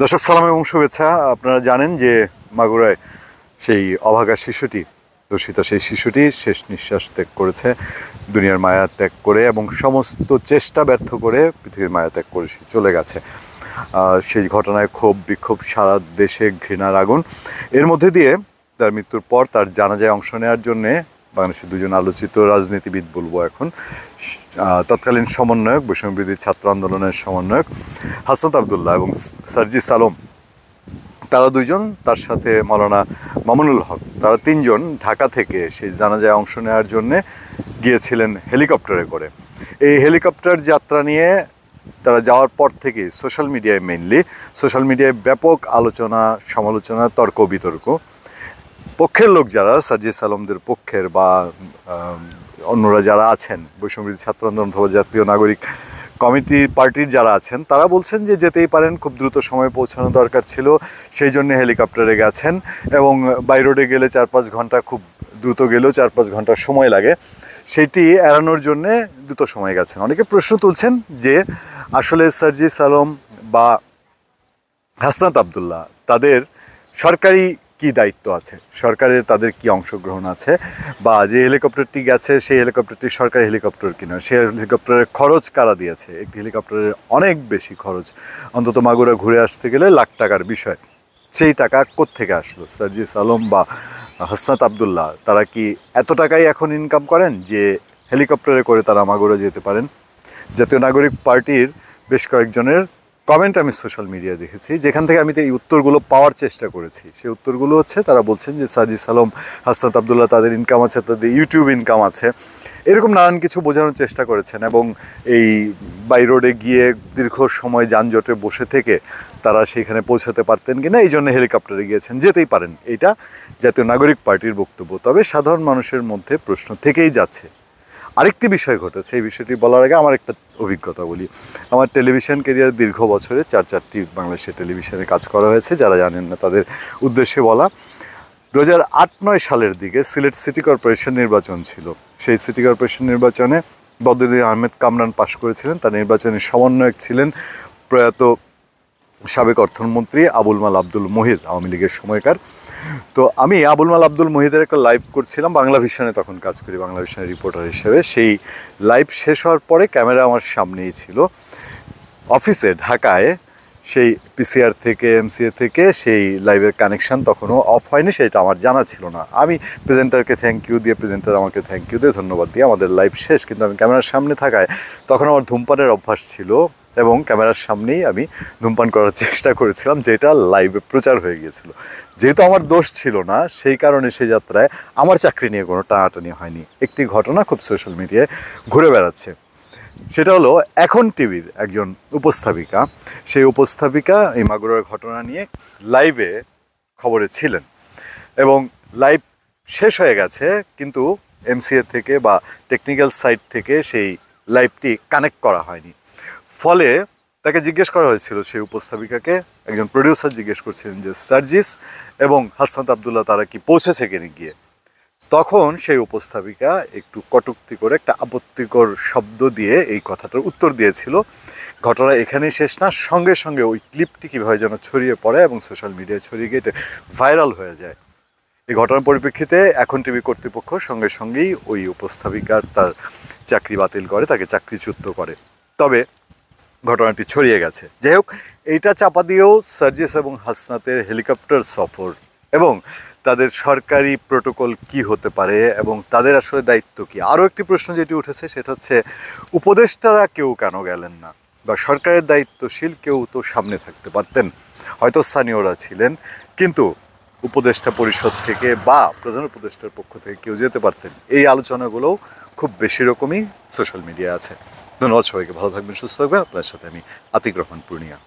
দর্শক সালাম এবং শুভেচ্ছা। আপনারা জানেন যে মাগুরায় সেই অভাগা শিশুটি, দূষিত সেই শিশুটি শেষ নিঃশ্বাস ত্যাগ করেছে, দুনিয়ার মায়া ত্যাগ করে এবং সমস্ত চেষ্টা ব্যর্থ করে পৃথিবীর মায়া ত্যাগ করে সে চলে গেছে। সেই ঘটনায় ক্ষোভ বিক্ষোভ, সারা দেশে ঘৃণার আগুন। এর মধ্যে দিয়ে তার মৃত্যুর পর তার জানাজায় অংশ নেওয়ার জন্যে বাংলাদেশের দুজন আলোচিত রাজনীতিবিদ বলবো এখন, তৎকালীন সমন্বয়ক, বৈষম্যবিরোধী ছাত্র আন্দোলনের সমন্বয়ক হাসনাত আবদুল্লাহ এবং সার্জিস আলম, তারা দুইজন, তার সাথে মাওলানা মামুনুল হক, তারা তিনজন ঢাকা থেকে সেই জানাজায় অংশ নেওয়ার জন্যে গিয়েছিলেন হেলিকপ্টারে করে। এই হেলিকপ্টার যাত্রা নিয়ে তারা যাওয়ার পর থেকে সোশ্যাল মিডিয়ায় ব্যাপক আলোচনা, সমালোচনা, তর্ক বিতর্ক। পক্ষের লোক যারা, সার্জিস আলমদের পক্ষের বা অন্যরা যারা আছেন, বৈষম্যবিরোধী ছাত্র আন্দোলন অথবা জাতীয় নাগরিক কমিটি পার্টির যারা আছেন, তারা বলছেন যে যেতেই পারেন, খুব দ্রুত সময়ে পৌঁছানো দরকার ছিল, সেই জন্য হেলিকপ্টারে গেছেন এবং বাই রোডে গেলে 4-5 ঘন্টা, খুব দ্রুত গেলেও 4-5 ঘন্টা সময় লাগে, সেইটি এড়ানোর জন্যে দ্রুত সময় গেছেন। অনেকে প্রশ্ন তুলছেন যে আসলে সার্জিস আলম বা হাসনাত আবদুল্লাহ তাদের সরকারি কি দায়িত্ব আছে, সরকারের তাদের কি অংশগ্রহণ আছে, বা যে হেলিকপ্টারটি গেছে সেই হেলিকপ্টারটি সরকারি হেলিকপ্টার কিনা, সেই হেলিকপ্টারের খরচ কারা দিয়েছে। একটি হেলিকপ্টারের অনেক বেশি খরচ, অন্তত মাগুরা ঘুরে আসতে গেলে লাখ টাকার বিষয়। সেই টাকা কোত্থেকে আসলো? সার্জিস আলম বা হাসনাত আবদুল্লাহ তারা কি এত টাকাই এখন ইনকাম করেন যে হেলিকপ্টারে করে তারা মাগুরা যেতে পারেন? জাতীয় নাগরিক পার্টির বেশ কয়েকজনের কমেন্ট আমি সোশ্যাল মিডিয়ায় দেখেছি, যেখান থেকে আমি এই উত্তরগুলো পাওয়ার চেষ্টা করেছি। সেই উত্তরগুলো হচ্ছে, তারা বলছেন যে সার্জিস আলম, হাসনাত আবদুল্লাহ তাদের ইনকাম আছে, তাদের ইউটিউব ইনকাম আছে, এরকম নানান কিছু বোঝানোর চেষ্টা করেছেন এবং এই বাই রোডে গিয়ে দীর্ঘ সময় যানজটে বসে থেকে তারা সেইখানে পৌঁছাতে পারতেন কিনা, এই জন্য হেলিকপ্টারে গিয়েছেন, যেতেই পারেন, এইটা জাতীয় নাগরিক পার্টির বক্তব্য। তবে সাধারণ মানুষের মধ্যে প্রশ্ন থেকেই যাচ্ছে। আরেকটি বিষয় ঘটেছে, এই বিষয়টি বলার আগে আমার একটা অভিজ্ঞতা বলি। আমার টেলিভিশন ক্যারিয়ার দীর্ঘ বছরে 4-4টি বাংলাদেশের টেলিভিশনে কাজ করা হয়েছে, যারা জানেন না তাদের উদ্দেশ্যে বলা। 2008-9 সালের দিকে সিলেট সিটি কর্পোরেশন নির্বাচন ছিল। সেই সিটি কর্পোরেশন নির্বাচনে বদরুদ্দীন আহমেদ কামরান পাশ করেছিলেন। তার নির্বাচনী সমন্বয়ক ছিলেন প্রয়াত সাবেক অর্থমন্ত্রী আবুল মাল আব্দুল মহিদ, আওয়ামী লীগের সময়কার। তো আমি আবুল মাল আব্দুল মহিদের একটা লাইভ করছিলাম, বাংলা ভিশনে তখন কাজ করি, বাংলা ভিশনের রিপোর্টার হিসেবে। সেই লাইভ শেষ হওয়ার পরে ক্যামেরা আমার সামনেই ছিল। অফিসে ঢাকায় সেই পিসিআর থেকে, এমসিএ থেকে সেই লাইভের কানেকশান তখনও অফ হয়নি, সেটা আমার জানা ছিল না। আমি প্রেজেন্টারকে থ্যাংক ইউ দিয়ে, প্রেজেন্টার আমাকে থ্যাংক ইউ দিয়ে, ধন্যবাদ দিয়ে আমাদের লাইভ শেষ। কিন্তু আমি ক্যামেরার সামনে থাকায় তখন আমার ধূমপানের অভ্যাস ছিল এবং ক্যামেরার সামনেই আমি ধূমপান করার চেষ্টা করেছিলাম, যেটা লাইভে প্রচার হয়ে গিয়েছিল। যেহেতু আমার দোষ ছিল না, সেই কারণে সেই যাত্রায় আমার চাকরি নিয়ে কোনো টানাটানি হয়নি। একটি ঘটনা খুব সোশ্যাল মিডিয়ায় ঘুরে বেড়াচ্ছে, সেটা হলো এখন টিভির একজন উপস্থাপিকা, সেই উপস্থাপিকা এই মাগুরার ঘটনা নিয়ে লাইভে খবরে ছিলেন এবং লাইভ শেষ হয়ে গেছে, কিন্তু এমসিএ থেকে বা টেকনিক্যাল সাইট থেকে সেই লাইভটি কানেক্ট করা হয়নি। ফলে তাকে জিজ্ঞেস করা হয়েছিল, সেই উপস্থাপিকাকে একজন প্রডিউসার জিজ্ঞেস করছিলেন যে সার্জিস এবং হাসনাত আবদুল্লাহ তারা কি পৌঁছেছে কিনে গিয়ে। তখন সেই উপস্থাপিকা একটু কটূক্তি করে একটা আপত্তিকর শব্দ দিয়ে এই কথাটার উত্তর দিয়েছিল। ঘটনা এখানেই শেষ না, সঙ্গে সঙ্গে ওই ক্লিপটি কীভাবে যেন ছড়িয়ে পড়ে এবং সোশ্যাল মিডিয়ায় ছড়িয়ে গিয়ে এটা ভাইরাল হয়ে যায়। এই ঘটনার পরিপ্রেক্ষিতে এখন টিভি কর্তৃপক্ষ সঙ্গে সঙ্গেই ওই উপস্থাপিকার তার চাকরি বাতিল করে, তাকে চাকরিচ্যুত করে। তবে ঘটনাটি ছড়িয়ে গেছে। যাই হোক, এইটা চাপা দিয়েও সার্জিস এবং হাসনাতের হেলিকপ্টার সফর এবং তাদের সরকারি প্রোটোকল কি হতে পারে এবং তাদের আসলে দায়িত্ব কি। আরও একটি প্রশ্ন যেটি উঠেছে সেটা হচ্ছে, উপদেষ্টারা কেউ কেন গেলেন না, বা সরকারের দায়িত্বশীল কেউ তো সামনে থাকতে পারতেন, হয়তো স্থানীয়রা ছিলেন, কিন্তু উপদেষ্টা পরিষদ থেকে বা প্রধান উপদেষ্টার পক্ষ থেকে কেউ যেতে পারতেন। এই আলোচনাগুলোও খুব বেশি রকমই সোশ্যাল মিডিয়া আছে। ধন্যবাদ সবাইকে, ভালো থাকবেন, সুস্থ থাকবেন। আপনার সাথে আমি আতিক রহমান পূর্ণিয়া।